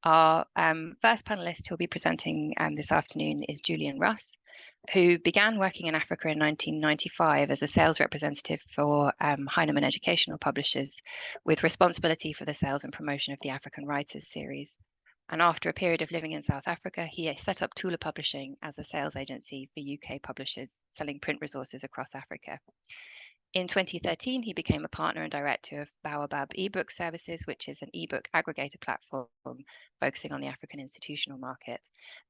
Our first panellist who will be presenting this afternoon is Julian Russ, who began working in Africa in 1995 as a sales representative for Heinemann Educational Publishers, with responsibility for the sales and promotion of the African Writers series. And after a period of living in South Africa, he set up Tula Publishing as a sales agency for UK publishers selling print resources across Africa. In 2013, he became a partner and director of Baobab eBook Services, which is an ebook aggregator platform focusing on the African institutional market.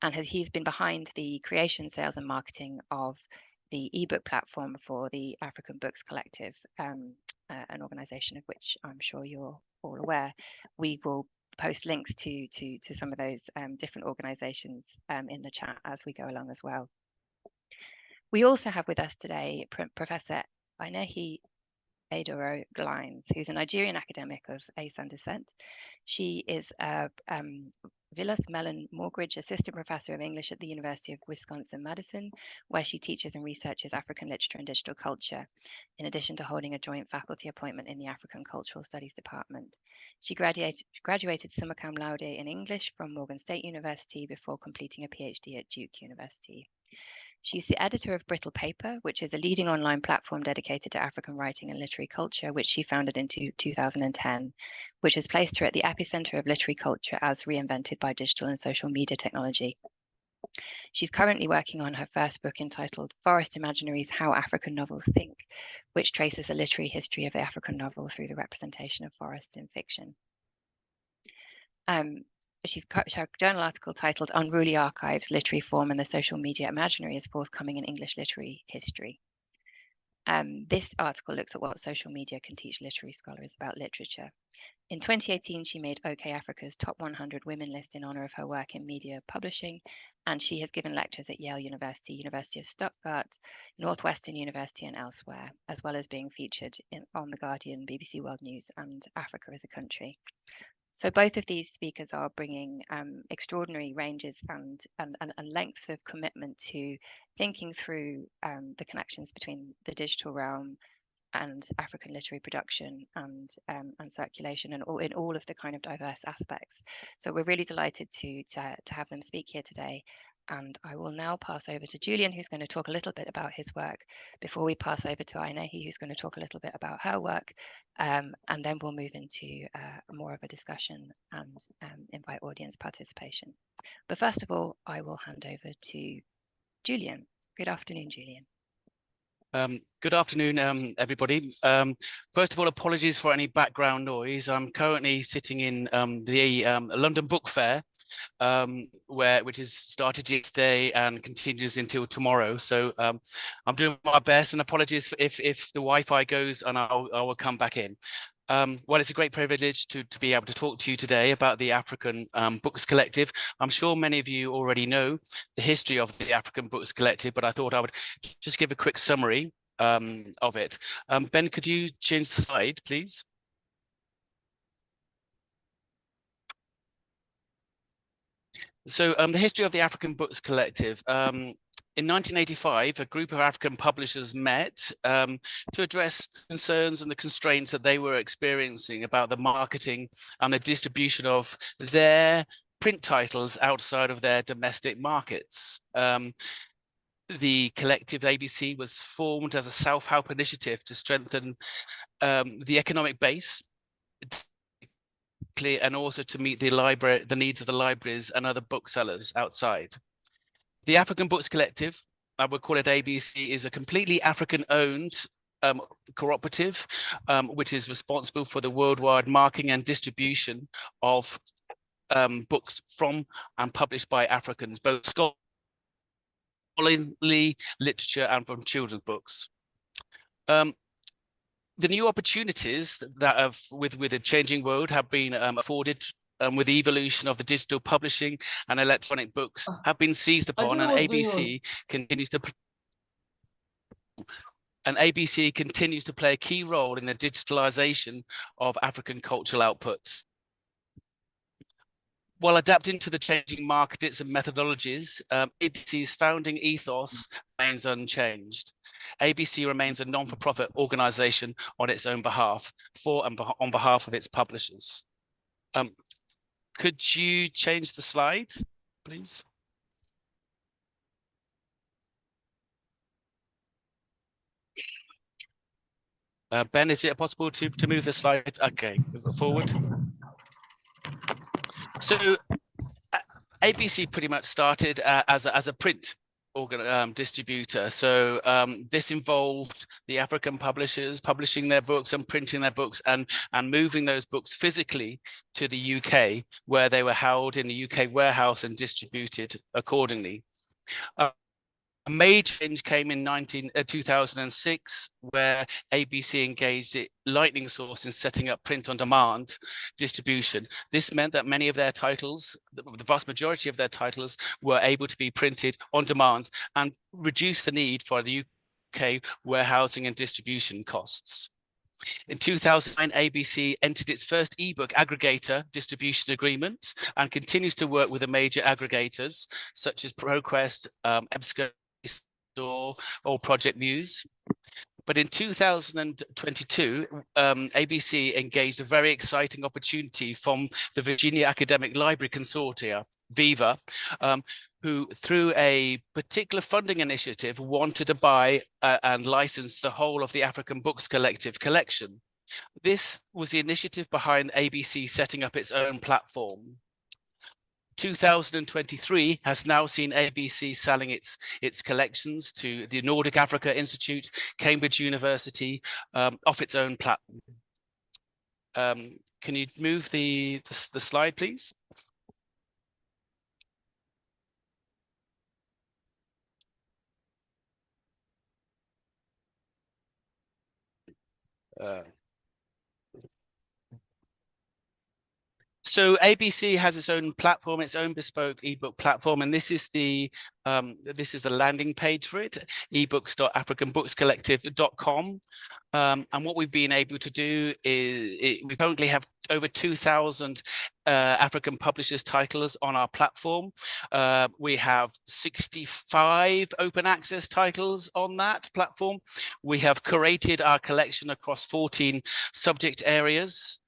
And he's been behind the creation, sales, and marketing of the ebook platform for the African Books Collective, an organization of which I'm sure you're all aware. We will post links to some of those different organizations in the chat as we go along as well. We also have with us today Professor Ainehi Edoro-Glines, who's a Nigerian academic of Asan descent. She is a Villas Mellon Morgridge Assistant Professor of English at the University of Wisconsin-Madison, where she teaches and researches African literature and digital culture, in addition to holding a joint faculty appointment in the African Cultural Studies Department. She graduated summa cum laude in English from Morgan State University before completing a PhD at Duke University. She's the editor of Brittle Paper, which is a leading online platform dedicated to African writing and literary culture, which she founded in 2010, which has placed her at the epicenter of literary culture as reinvented by digital and social media technology. She's currently working on her first book entitled Forest Imaginaries: How African Novels Think, which traces a literary history of the African novel through the representation of forests in fiction. Her journal article titled Unruly Archives, Literary Form and the Social Media Imaginary is forthcoming in English Literary History. This article looks at what social media can teach literary scholars about literature. In 2018, she made OK Africa's Top 100 Women list in honor of her work in media publishing, and she has given lectures at Yale University, University of Stuttgart, Northwestern University and elsewhere, as well as being featured on The Guardian, BBC World News and Africa as a Country. So both of these speakers are bringing extraordinary ranges and lengths of commitment to thinking through the connections between the digital realm and African literary production and circulation, and in all of the kind of diverse aspects. So we're really delighted to have them speak here today. And I will now pass over to Julian, who's going to talk a little bit about his work, before we pass over to Ainehi, who's going to talk a little bit about her work. And then we'll move into more of a discussion and invite audience participation. But first of all, I will hand over to Julian. Good afternoon, Julian. Good afternoon, everybody. First of all, apologies for any background noise. I'm currently sitting in the London Book Fair, which is started yesterday and continues until tomorrow. So I'm doing my best, and apologies if the Wi-Fi goes, and I will come back in. Well, it's a great privilege to be able to talk to you today about the African Books Collective. I'm sure many of you already know the history of the African Books Collective, but I thought I would just give a quick summary of it. Ben, could you change the slide, please? So the history of the African Books Collective. In 1985, a group of African publishers met to address concerns and the constraints that they were experiencing about the marketing and the distribution of their print titles outside of their domestic markets. The collective ABC was formed as a self-help initiative to strengthen the economic base, and also to meet the needs of the libraries and other booksellers outside. The African Books Collective, I would call it ABC, is a completely African-owned cooperative, which is responsible for the worldwide marketing and distribution of books from and published by Africans, both scholarly literature and from children's books. The new opportunities that have, with a changing world, have been afforded with the evolution of the digital publishing and electronic books have been seized upon, and ABC continues to play a key role in the digitalization of African cultural output. While adapting to the changing markets and methodologies, ABC's founding ethos remains unchanged. ABC remains a non-for-profit organization on its own behalf, on behalf of its publishers. could you change the slide, please? Ben, is it possible to move the slide? Okay, move it forward. So ABC pretty much started as a print distributor. So this involved the African publishers publishing their books and printing their books and moving those books physically to the UK, where they were held in the UK warehouse and distributed accordingly. A major change came in 2006, where ABC engaged Lightning Source in setting up print-on-demand distribution. This meant that many of their titles, the vast majority of their titles, were able to be printed on demand and reduce the need for the UK warehousing and distribution costs. In 2009, ABC entered its first ebook aggregator distribution agreement and continues to work with the major aggregators such as ProQuest, EBSCO, or Project Muse. But in 2022, ABC engaged a very exciting opportunity from the Virginia Academic Library Consortia, VIVA, who, through a particular funding initiative, wanted to buy and license the whole of the African Books Collective collection. This was the initiative behind ABC setting up its own platform. 2023 has now seen ABC selling its collections to the Nordic Africa Institute, Cambridge University, off its own platform. Can you move the slide, please? So ABC has its own platform, its own bespoke ebook platform, and this is the landing page for it, ebooks.africanbookscollective.com. And what we've been able to do is we currently have over 2,000 African publishers' titles on our platform. We have 65 open access titles on that platform. We have curated our collection across 14 subject areas.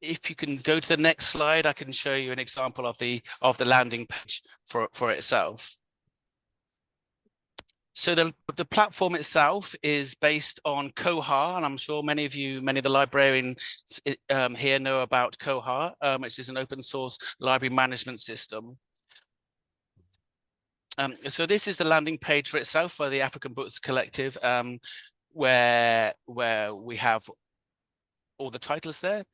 If you can go to the next slide, I can show you an example of the landing page for itself. So the platform itself is based on Koha, and I'm sure many of the librarians here know about Koha, which is an open source library management system. So this is the landing page for itself for the African Books Collective, where we have all the titles there.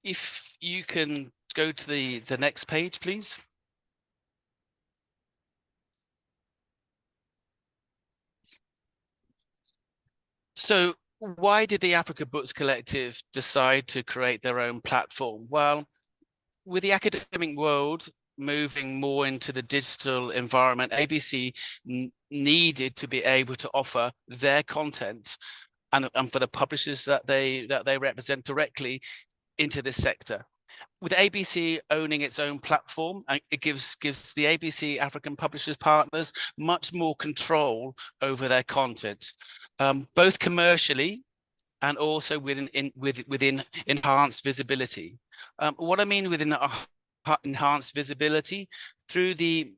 If you can go to the next page, please. So why did the Africa Books Collective decide to create their own platform? Well, with the academic world moving more into the digital environment, ABC needed to be able to offer their content and for the publishers that they represent directly into this sector. With ABC owning its own platform, it gives the ABC African Publishers Partners much more control over their content, both commercially and also within enhanced visibility. What I mean within enhanced visibility, through the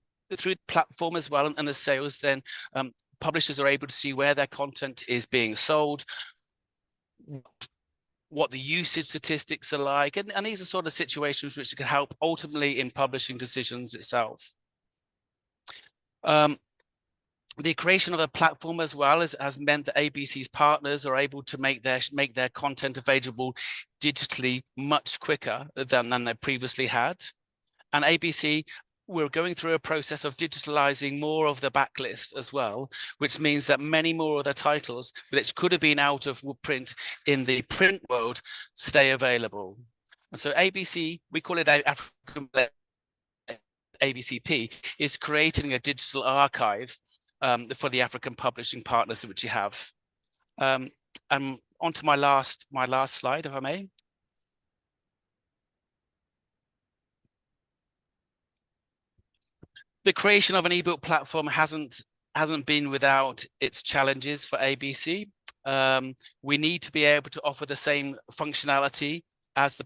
platform as well and the sales, then publishers are able to see where their content is being sold, what the usage statistics are like, and these are sort of situations which can help ultimately in publishing decisions itself. The creation of a platform as well has meant that ABC's partners are able to make their content available digitally much quicker than they previously had. And ABC, we're going through a process of digitalizing more of the backlist as well, which means that many more of the titles which could have been out of print in the print world stay available. And so ABC, we call it African ABCP, is creating a digital archive for the African publishing partners which you have. And on to my last slide, if I may. The creation of an ebook platform hasn't been without its challenges for ABC. we need to be able to offer the same functionality as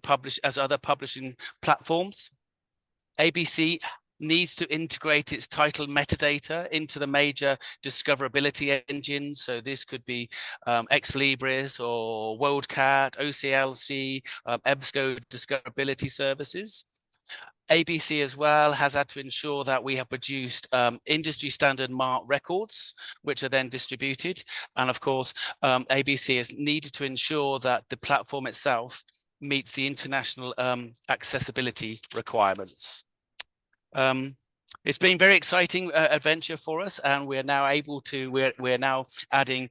other publishing platforms. ABC needs to integrate its title metadata into the major discoverability engines. So this could be Ex Libris or WorldCat, OCLC, EBSCO discoverability services. ABC as well has had to ensure that we have produced industry standard MARC records, which are then distributed. And of course, ABC has needed to ensure that the platform itself meets the international accessibility requirements. It's been very exciting adventure for us, and we're now able to, we're now adding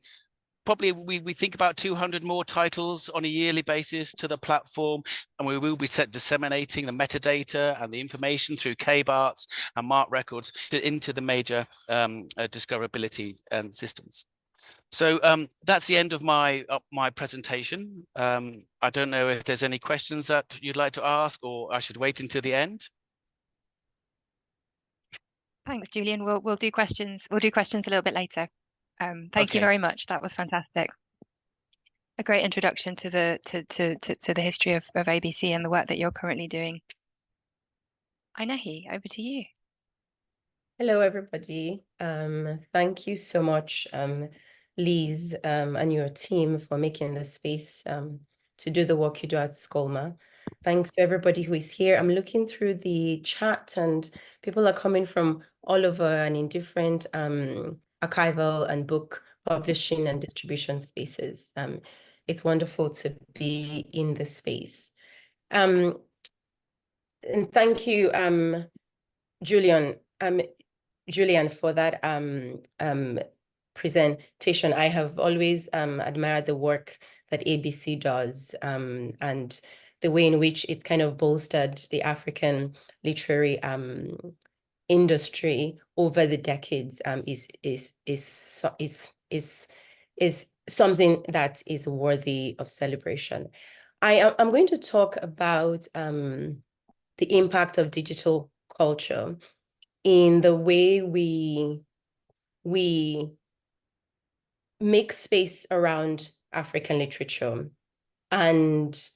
probably we think about 200 more titles on a yearly basis to the platform, and we will be disseminating the metadata and the information through KBARTs and MARC records into the major discoverability systems. So that's the end of my presentation. I don't know if there's any questions that you'd like to ask, or I should wait until the end. Thanks, Julian. We'll do questions. We'll do questions a little bit later. Thank you very much. That was fantastic. A great introduction to the history of ABC and the work that you're currently doing. Ainehi, over to you. Hello, everybody. Thank you so much, Liz, and your team for making the space to do the work you do at SCOLMA. Thanks to everybody who is here. I'm looking through the chat, and people are coming from all over and in different archival and book publishing and distribution spaces. It's wonderful to be in this space. And thank you, Julian, for that presentation. I have always admired the work that ABC does, and the way in which it kind of bolstered the African literary industry over the decades is something that is worthy of celebration. I'm going to talk about the impact of digital culture in the way we make space around African literature, and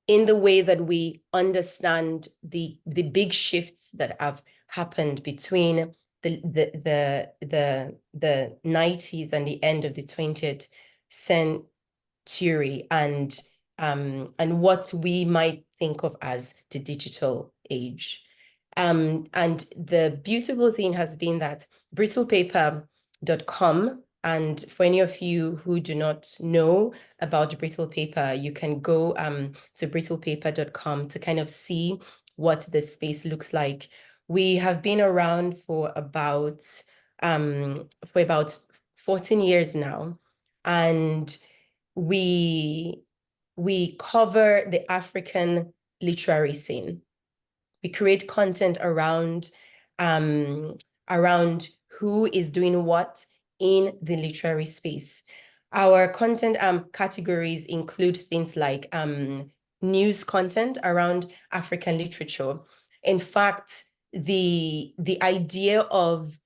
in the way that we understand the big shifts that have happened between the 90s and the end of the 20th century, and what we might think of as the digital age. And the beautiful thing has been that brittlepaper.com, and for any of you who do not know about Brittle Paper, you can go to brittlepaper.com to kind of see what the space looks like. We have been around for about 14 years now, and we cover the African literary scene. We create content around who is doing what in the literary space. Our content categories include things like news content around African literature. In fact, the idea of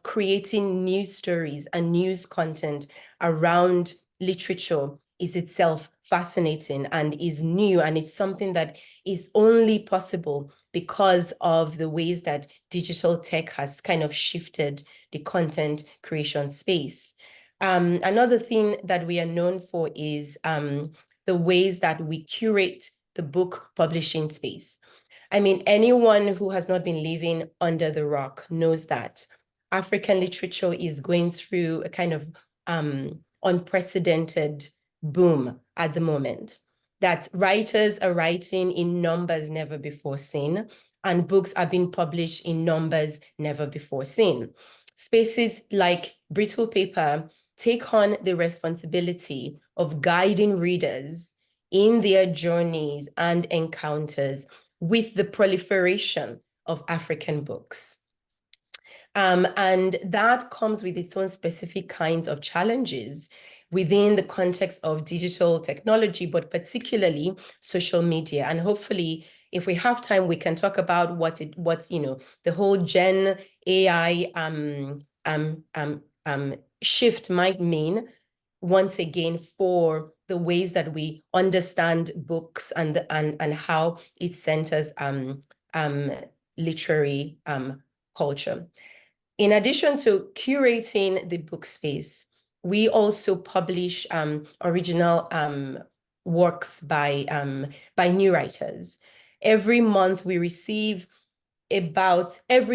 creating news stories and news content around literature is itself fascinating and is new, and it's something that is only possible because of the ways that digital tech has kind of shifted the content creation space. Another thing that we are known for is the ways that we curate the book publishing space. I mean, anyone who has not been living under the rock knows that African literature is going through a kind of unprecedented boom at the moment, that writers are writing in numbers never before seen, and books are being published in numbers never before seen. Spaces like Brittle Paper take on the responsibility of guiding readers in their journeys and encounters with the proliferation of African books. And that comes with its own specific kinds of challenges within the context of digital technology, but particularly social media. And hopefully, if we have time, we can talk about what's the whole Gen AI shift might mean, once again, for the ways that we understand books and how it centers literary culture. In addition to curating the book space, we also publish original works by new writers. Every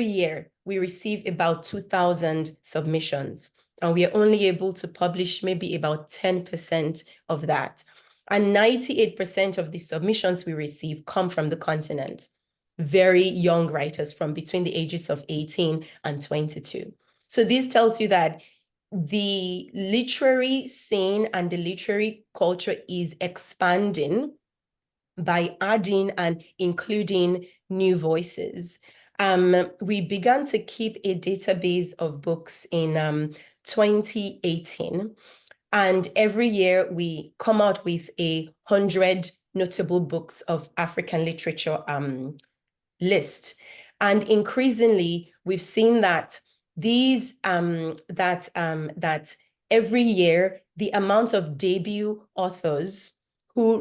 year, we receive about 2,000 submissions, and we are only able to publish maybe about 10% of that. And 98% of the submissions we receive come from the continent. Very young writers from between the ages of 18 and 22. So this tells you that the literary scene and the literary culture is expanding by adding and including new voices. We began to keep a database of books in 2018. And every year we come out with 100 notable books of African literature list. And increasingly, we've seen that that every year, the amount of debut authors who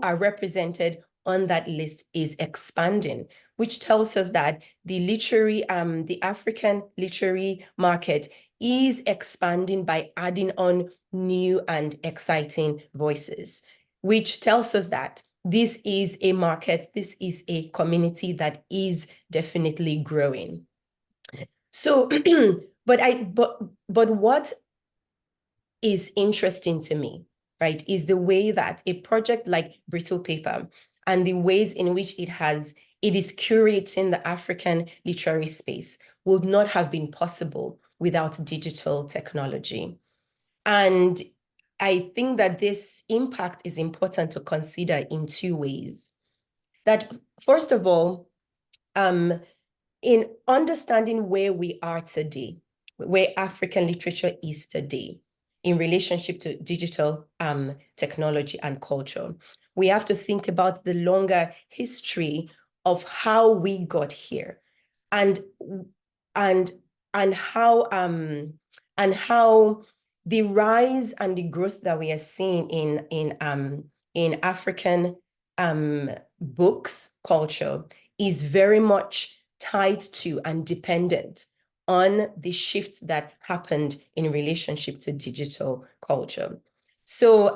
are represented on that list is expanding, which tells us that the African literary market is expanding by adding on new and exciting voices, which tells us that this is a market, this is a community that is definitely growing. So, but what is interesting to me, right, is the way that a project like Brittle Paper and the ways in which it is curating the African literary space would not have been possible without digital technology. And I think that this impact is important to consider in two ways. That, first of all, in understanding where we are today, where African literature is today in relationship to digital technology and culture, we have to think about the longer history of how we got here and how the rise and the growth that we are seeing in African books culture is very much tied to and dependent on the shifts that happened in relationship to digital culture. So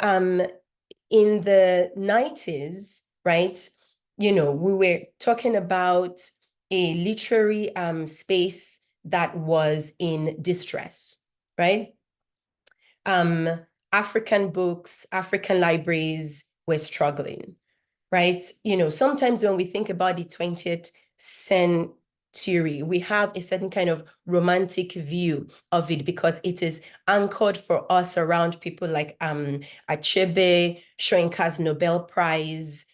in the 90s, right, we were talking about a literary space that was in distress, right? African books, African libraries were struggling, right? Sometimes when we think about the 20th century, we have a certain kind of romantic view of it because it is anchored for us around people like Achebe, Soyinka's Nobel Prize,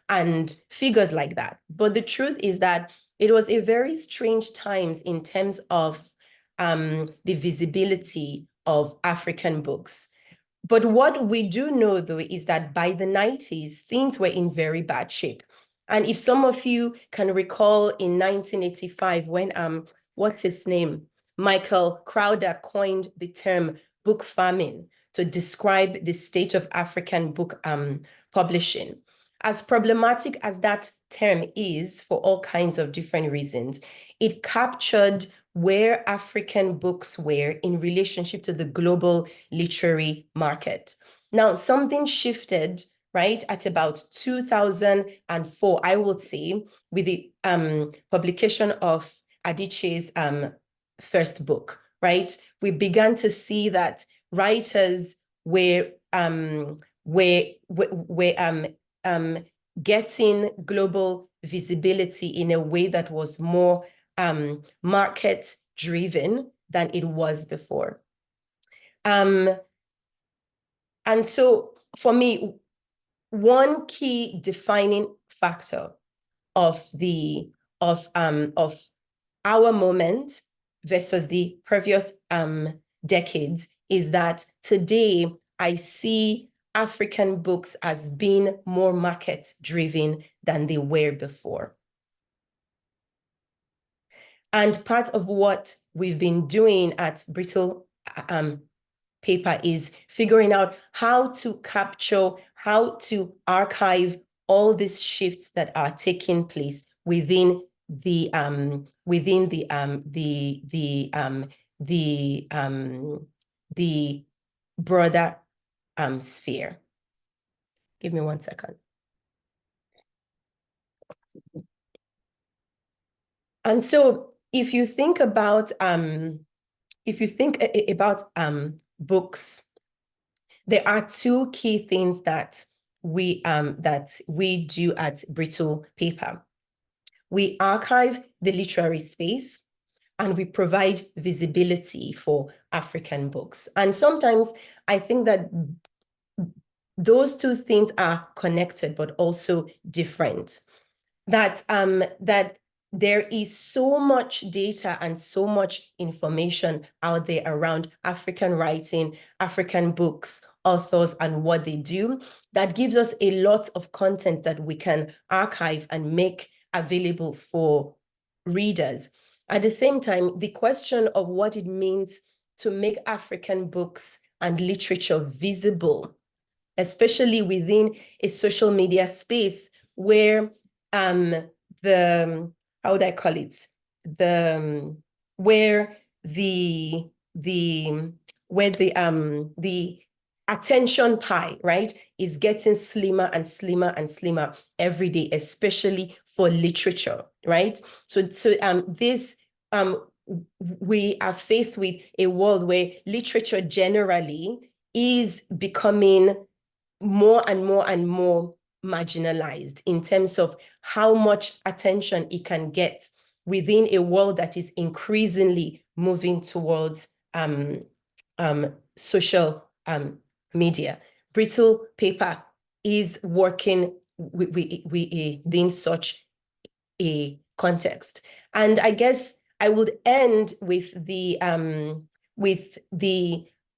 and figures like that. But the truth is that it was a very strange times in terms of the visibility of African books. But what we do know, though, is that by the 90s, things were in very bad shape. And if some of you can recall in 1985, when, what's his name? Michael Crowder coined the term book famine to describe the state of African book publishing. As problematic as that term is for all kinds of different reasons, it captured where African books were in relationship to the global literary market. Now, something shifted, right, at about 2004, I would say, with the publication of Adichie's first book, right? We began to see that writers were getting global visibility in a way that was more market driven than it was before. And so for me, one key defining factor of our moment versus the previous decades is that today I see African books as being more market driven than they were before. And part of what we've been doing at Brittle Paper is figuring out how to capture, how to archive all these shifts that are taking place within the broader sphere. Give me 1 second. And so if you think about books, there are two key things that we do at Brittle Paper. We archive the literary space, and we provide visibility for African books. And sometimes I think that those two things are connected, but also different. That there is so much data and so much information out there around African writing, African books, authors, and what they do, that gives us a lot of content that we can archive and make available for readers. At the same time, the question of what it means to make African books and literature visible, especially within a social media space where the attention pie, right, is getting slimmer and slimmer and slimmer every day, especially for literature, right? So we are faced with a world where literature generally is becoming more and more and more marginalized in terms of how much attention it can get within a world that is increasingly moving towards social media. Brittle Paper is working within such a context. And I guess I would end with the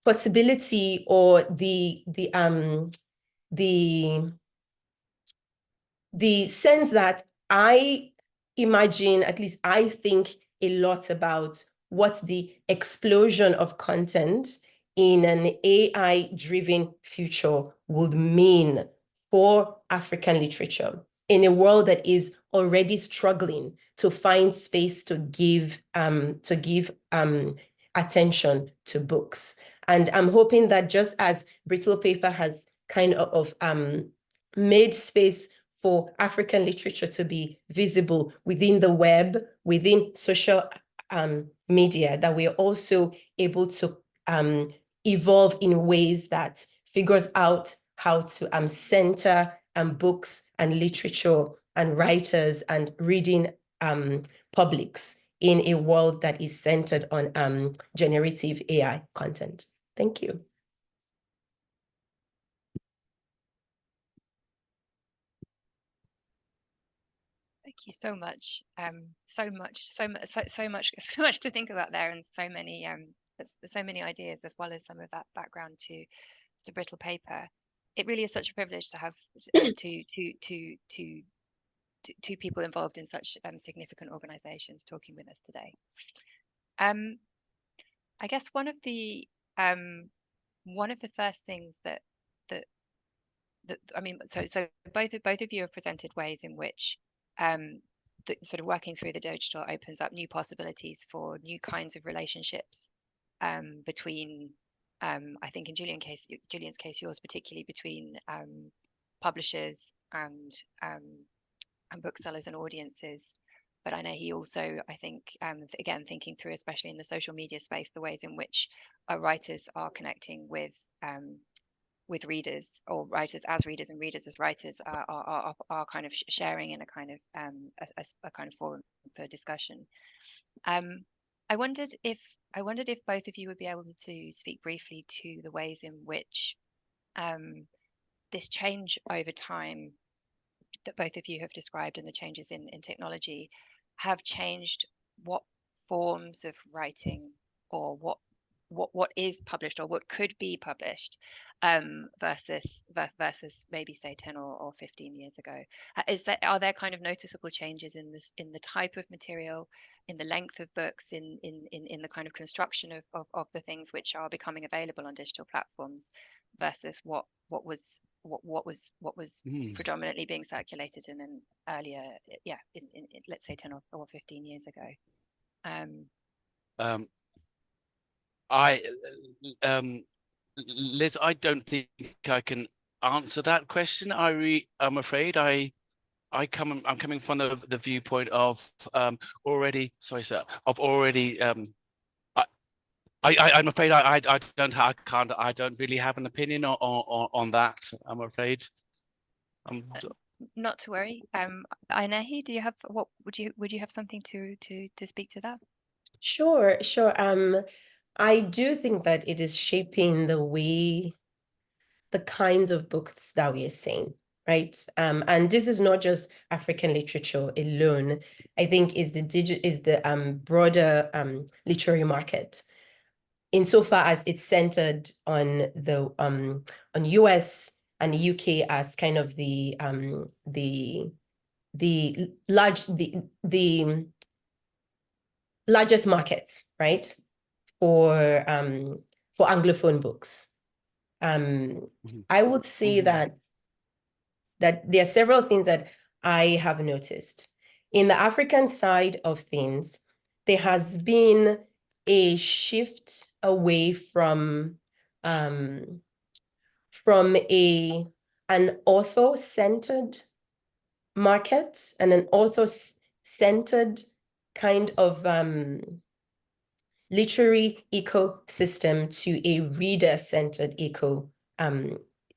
possibility or the sense that I imagine, at least I think a lot about what the explosion of content in an AI-driven future would mean for African literature in a world that is already struggling to find space to give attention to books. And I'm hoping that just as Brittle Paper has kind of made space for African literature to be visible within the web, within social media, that we are also able to evolve in ways that figures out how to center books and literature and writers and reading publics in a world that is centered on generative AI content. Thank you. Thank you so much. So much to think about there, and so many ideas, as well as some of that background to Brittle Paper. It really is such a privilege to have two people involved in such significant organizations talking with us today. I guess one of the first things that I mean, so both of you have presented ways in which sort of working through the digital opens up new possibilities for new kinds of relationships between, I think in Julian's case, yours particularly, between publishers and booksellers and audiences. But I know he also, I think, again, thinking through, especially in the social media space, the ways in which writers are connecting with readers, or writers as readers and readers as writers are kind of sharing in a kind of a kind of forum for discussion. I wondered if both of you would be able to speak briefly to the ways in which this change over time that both of you have described, and the changes in technology, have changed what forms of writing, or what is published, or what could be published, versus maybe say 10 or 15 years ago. Are there kind of noticeable changes in the type of material the length of books, in the kind of construction of the things which are becoming available on digital platforms, versus what was predominantly being circulated in an earlier, in let's say 10 or 15 years ago. Liz, I don't think I can answer that question. I'm afraid I'm coming from the viewpoint of I'm afraid I don't really have an opinion on that, I'm afraid. Not to worry. Ainehi, do you have would you have something to speak to that? Sure. I do think that it is shaping the kinds of books that we are seeing, right? And this is not just African literature alone. I think it's the broader literary market, insofar as it's centered on the on US and UK as kind of the largest markets, right, for Anglophone books. I would say that there are several things that I have noticed. In the African side of things, there has been a shift away from an author-centered market and an author-centered kind of literary ecosystem to a reader-centered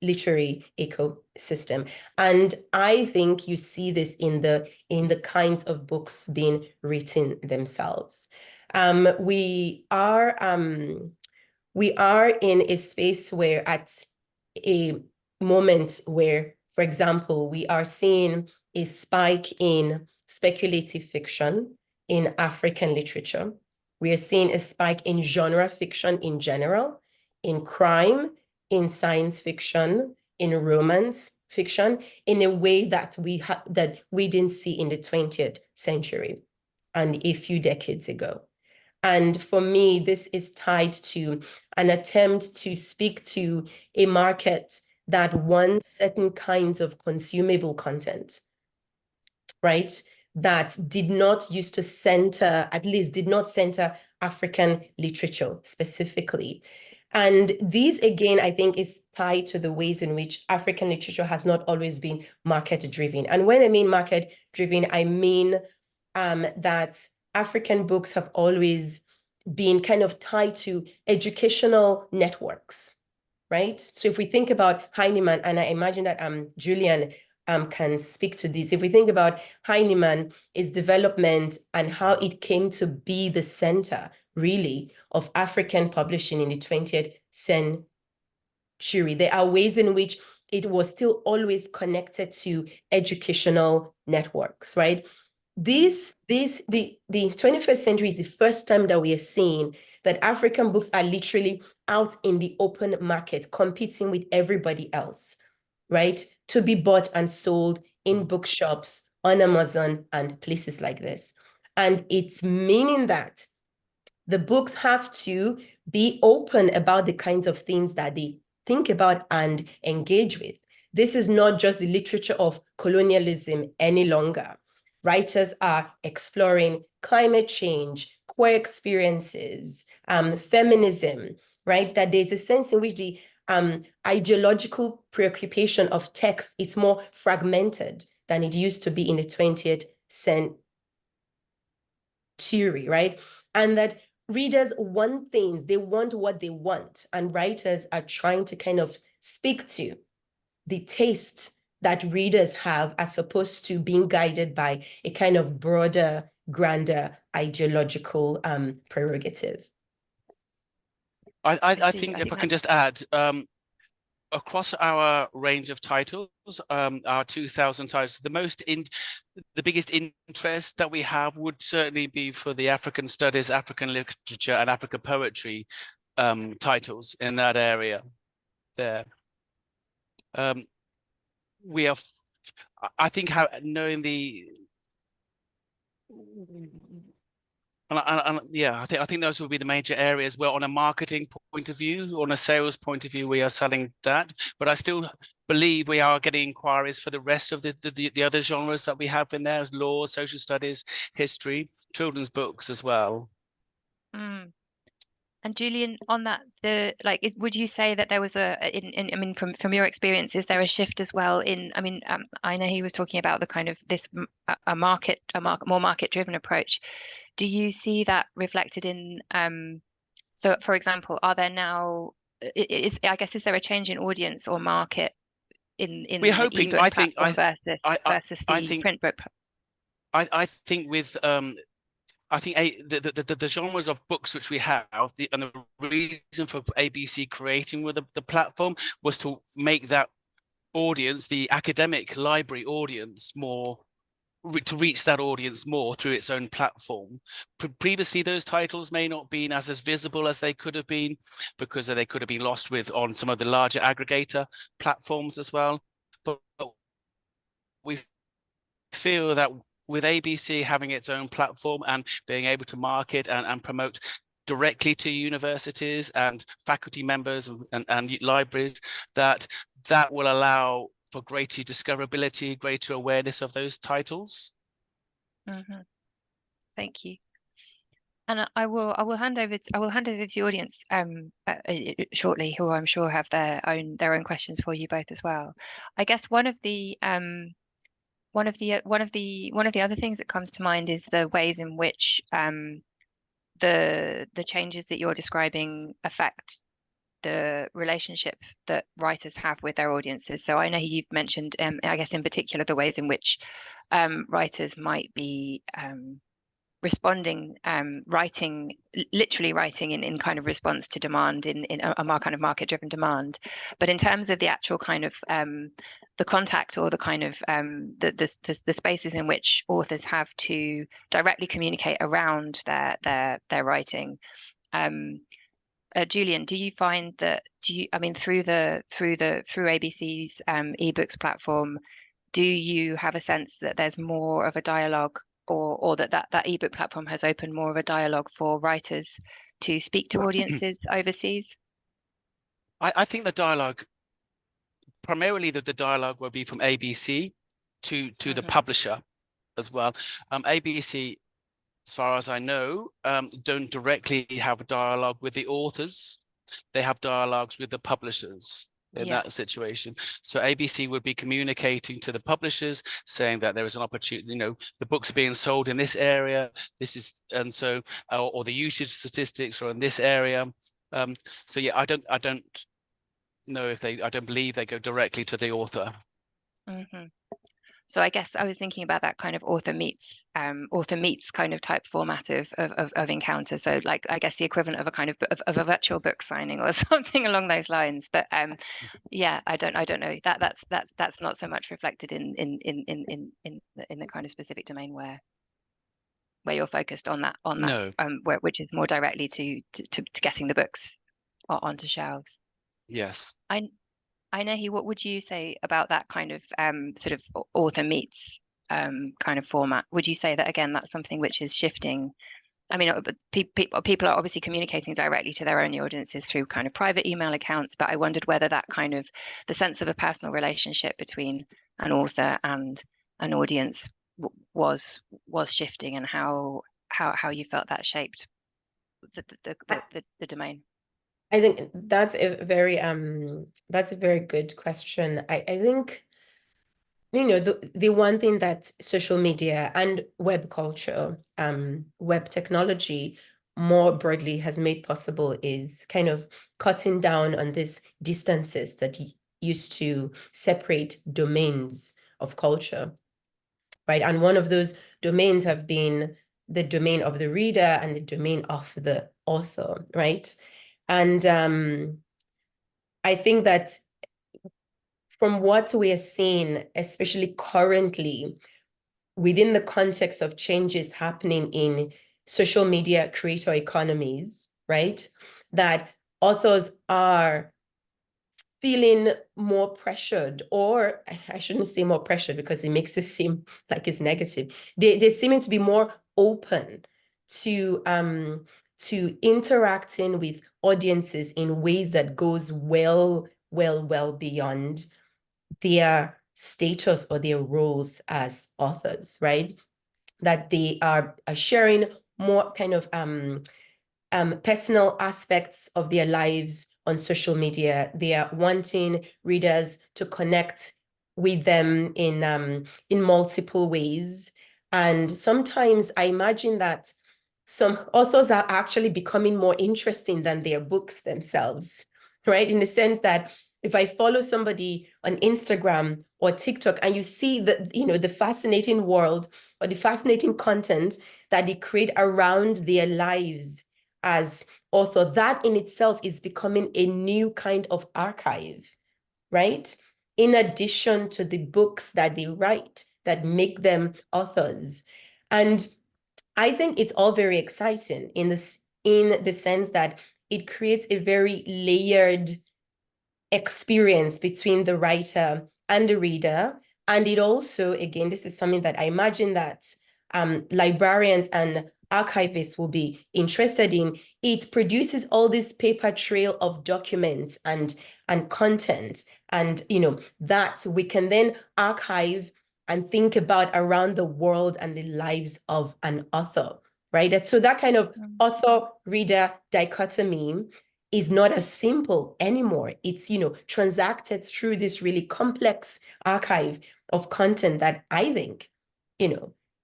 literary ecosystem. And I think you see this in the kinds of books being written themselves. We are in a space where, at a moment where, for example, we are seeing a spike in speculative fiction in African literature. We are seeing a spike in genre fiction in general, in crime, in science fiction, in romance fiction, in a way that we didn't see in the 20th century and a few decades ago. And for me, this is tied to an attempt to speak to a market that wants certain kinds of consumable content, right? That did not used to center, at least did not center African literature specifically. And these, again, I think is tied to the ways in which African literature has not always been market-driven. And when I mean market-driven, I mean that African books have always been kind of tied to educational networks, right? So if we think about Heinemann, and I imagine that Julian can speak to this. If we think about Heinemann, its development and how it came to be the center, really, of African publishing in the 20th century, there are ways in which it was still always connected to educational networks, right? The 21st century is the first time that we are seeing that African books are literally out in the open market, competing with everybody else, right? To be bought and sold in bookshops, on Amazon, and places like this. And it's meaning that the books have to be open about the kinds of things that they think about and engage with. This is not just the literature of colonialism any longer. Writers are exploring climate change, queer experiences, feminism, right? That there's a sense in which the ideological preoccupation of text is more fragmented than it used to be in the 20th century, right? And that readers want things, they want what they want, and writers are trying to kind of speak to the taste that readers have, as opposed to being guided by a kind of broader, grander ideological prerogative. I think if I can just add, across our range of titles, our 2,000 titles, the biggest interest that we have would certainly be for the African studies, African literature, and African poetry titles in that area there. We are, I think, knowing Yeah, I think those will be the major areas where, on a marketing point of view, on a sales point of view, we are selling that. But I still believe we are getting inquiries for the rest of the other genres that we have in there: law, social studies, history, children's books as well. Mm. And Julian, on that, would you say that there was I mean, from your experience, is there a shift as well in, I mean, I know he was talking about the kind of this more market-driven approach. Do you see that reflected in, so for example, are there now, I guess, is there a change in audience or market in We're the hoping, ebook platform versus I the think, print book? I think with, I think the genres of books which we have, and the reason for ABC creating with the platform was to make that audience, the academic library audience, to reach that audience more through its own platform. Previously, those titles may not been as visible as they could have been, because they could have been lost on some of the larger aggregator platforms as well. But we feel that with ABC having its own platform and being able to market and promote directly to universities and faculty members and libraries, that will allow for greater discoverability, greater awareness of those titles. Mm-hmm. Thank you. And I will hand over to the audience shortly, who I'm sure have their own questions for you both as well. I guess one of the other things that comes to mind is the ways in which the changes that you're describing affect the relationship that writers have with their audiences. So I know you've mentioned, I guess in particular, the ways in which writers might be responding, literally writing in kind of response to demand, in a more kind of market-driven demand. But in terms of the actual kind of the contact, or the kind of the spaces in which authors have to directly communicate around their writing. Julian, do you find that, I mean, through ABC's ebooks platform, do you have a sense that there's more of a dialogue, or that ebook platform has opened more of a dialogue for writers to speak to audiences overseas? I think the dialogue, primarily the dialogue will be from ABC to the publisher as well. ABC, as far as I know, don't directly have a dialogue with the authors. They have dialogues with the publishers in that situation. So ABC would be communicating to the publishers, saying that there is an opportunity, the books are being sold in this area, and so, or the usage statistics are in this area. So yeah, I don't know if I don't believe they go directly to the author. Mm-hmm. So I guess I was thinking about that kind of author meets kind of type format of encounter. So like, I guess the equivalent of a kind of a virtual book signing or something along those lines. But yeah, I don't know, that's not so much reflected in the kind of specific domain where you're focused on that No. Which is more directly to getting the books onto shelves. Yes. Ainehi, what would you say about that kind of sort of author meets kind of format? Would you say that, again, that's something which is shifting? I mean, people are obviously communicating directly to their own audiences through kind of private email accounts, but I wondered whether that kind of the sense of a personal relationship between an author and an audience was shifting, and how you felt that shaped the domain. I think that's a very good question. I think, the one thing that social media and web culture, web technology more broadly has made possible is kind of cutting down on these distances that used to separate domains of culture, right? And one of those domains have been the domain of the reader and the domain of the author, right? And I think that from what we are seeing, especially currently, within the context of changes happening in social media creator economies, right, that authors are feeling more pressured, or I shouldn't say more pressured because it makes it seem like it's negative. They're seeming to be more open to interacting with audiences in ways that goes well beyond their status or their roles as authors, right? That they are sharing more kind of personal aspects of their lives on social media. They are wanting readers to connect with them in multiple ways. And sometimes I imagine that some authors are actually becoming more interesting than their books themselves, right? In the sense that if I follow somebody on Instagram or TikTok and you see the fascinating world or the fascinating content that they create around their lives as author, that in itself is becoming a new kind of archive, right? In addition to the books that they write that make them authors. And I think it's all very exciting in the sense that it creates a very layered experience between the writer and the reader. And it also, again, this is something that I imagine that librarians and archivists will be interested in. It produces all this paper trail of documents and content, and that we can then archive and think about around the world and the lives of an author, right? So that kind of author-reader dichotomy is not as simple anymore. It's, transacted through this really complex archive of content that I think,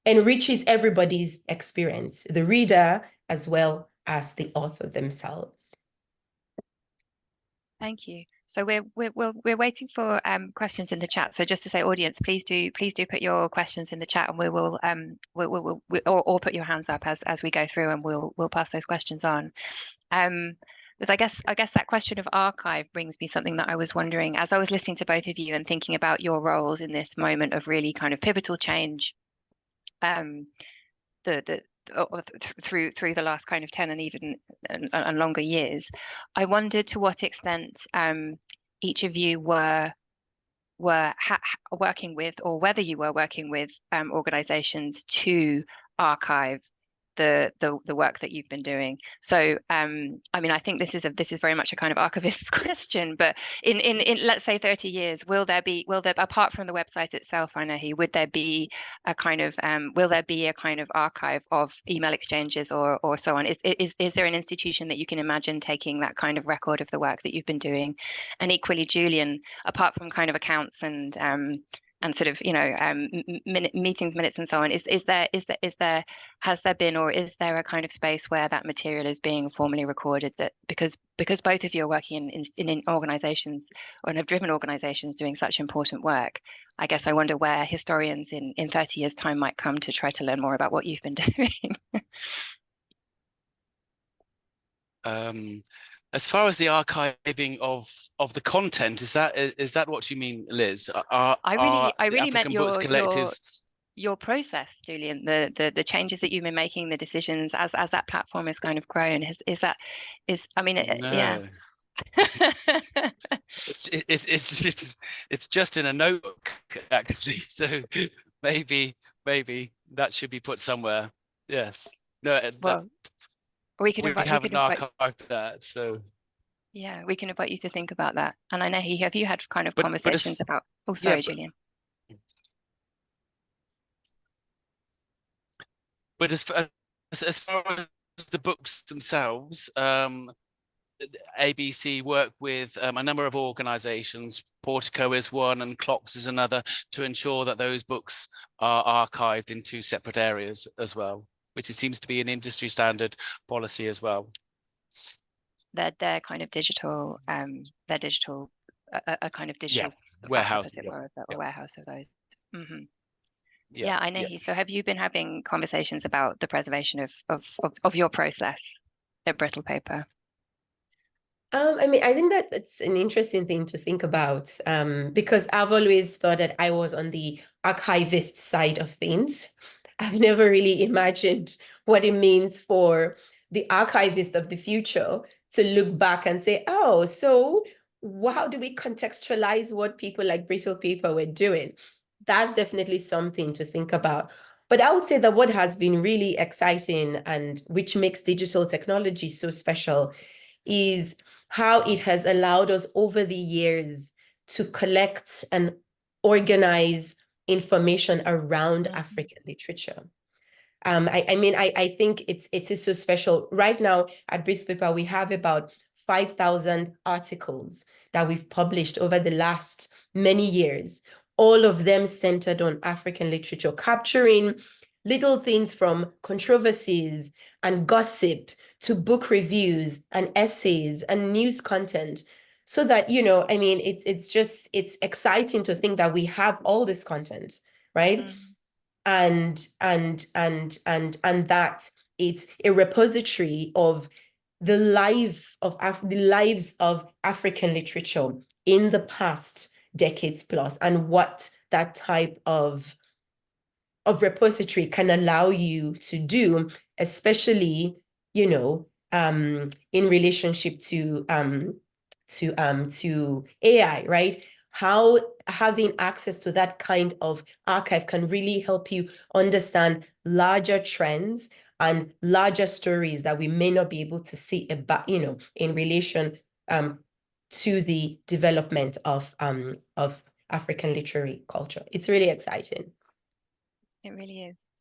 enriches everybody's experience, the reader as well as the author themselves. Thank you. So we're waiting for questions in the chat. So just to say, audience, please do put your questions in the chat, and we will or put your hands up as we go through, and we'll pass those questions on. Because I guess that question of archive brings me something that I was wondering as I was listening to both of you and thinking about your roles in this moment of really kind of pivotal change, through the last kind of 10 and even and longer years. I wondered to what extent each of you were working with, or whether you were working with organizations to archive the work that you've been doing. So I mean, I think this is very much a kind of archivist's question, but in let's say 30 years, will there apart from the website itself, Ainehi, would there be a kind of will there be a kind of archive of email exchanges or so on? Is there an institution that you can imagine taking that kind of record of the work that you've been doing? And equally, Julian, apart from kind of accounts and sort of meetings minutes and so on, has there been, or is there a kind of space where that material is being formally recorded, that because both of you are working in organizations or have driven organizations doing such important work, I guess I wonder where historians in 30 years time might come to try to learn more about what you've been doing. As far as the archiving of the content, is that what you mean, Liz? I really meant your process, Julian, the changes that you've been making, the decisions as that platform has kind of grown. Yeah. It's just in a notebook, actually. So maybe that should be put somewhere. Yes. No. Well, we haven't archived that, so. Yeah, we can invite you to think about that. And Ainehi, have you had kind of conversations about? Oh, sorry, Julian. But as far as the books themselves, ABC work with a number of organizations. Portico is one and Clocks is another, to ensure that those books are archived in 2 separate areas as well, which it seems to be an industry standard policy as well. They're kind of digital, a kind of digital warehouse, warehouse of those. Mm-hmm. Yeah, Ainehi. So have you been having conversations about the preservation of your process at Brittle Paper? I mean, I think that it's an interesting thing to think about, because I've always thought that I was on the archivist side of things. I've never really imagined what it means for the archivist of the future to look back and say, oh, so how do we contextualize what people like Brittle Paper were doing? That's definitely something to think about. But I would say that what has been really exciting and which makes digital technology so special is how it has allowed us over the years to collect and organize information around African literature. I think it is so special. Right now at Brittle Paper, we have about 5,000 articles that we've published over the last many years, all of them centered on African literature, capturing little things from controversies and gossip to book reviews and essays and news content. So that, you know, I mean, it's exciting to think that we have all this content, right? And that it's a repository of the lives of African literature in the past decades plus, and what that type of repository can allow you to do, especially, you know, in relationship to AI, right? How having access to that kind of archive can really help you understand larger trends and larger stories that we may not be able to see about, you know, in relation to the development of African literary culture. It's really exciting. It really is.